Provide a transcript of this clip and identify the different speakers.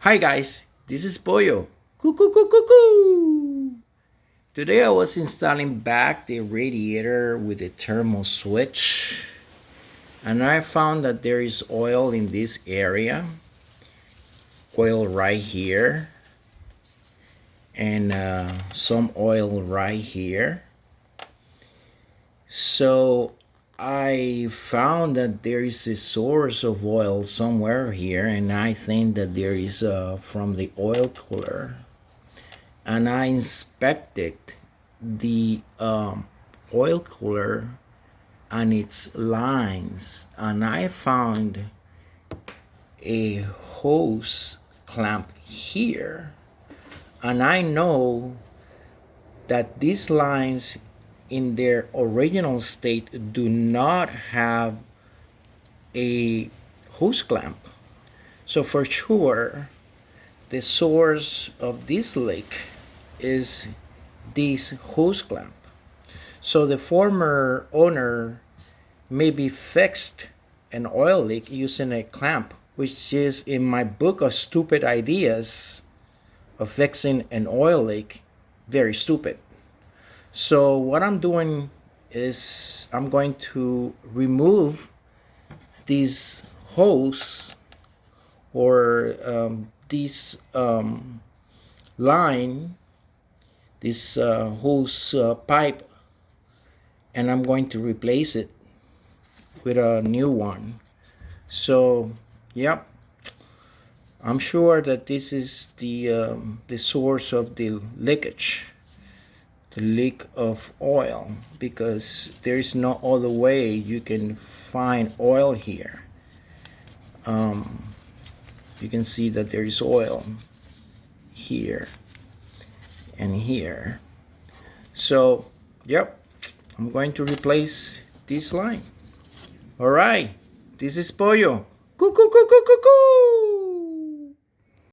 Speaker 1: Hi guys, this is Pollo. Cuckoo. Today I was installing back the radiator with the thermal switch, and I found that there is oil in this area, oil right here, and some oil right here. So I found that there is a source of oil somewhere here, and I think that there is from the oil cooler. And I inspected the oil cooler and its lines, and I found a hose clamp here. And I know that these lines in their original state do not have a hose clamp. So for sure, the source of this leak is this hose clamp. So the former owner maybe fixed an oil leak using a clamp, which is in my book of stupid ideas of fixing an oil leak, very stupid. So what I'm doing is I'm going to remove this hose or this line, this hose pipe, and I'm going to replace it with a new one. So, yep, I'm sure that this is the source of the leakage, the leak of oil, because there is no other way you can find oil here. You can see that there is oil here and here. So, yep, I'm going to replace this line. All right, this is Pollo. Cuckoo.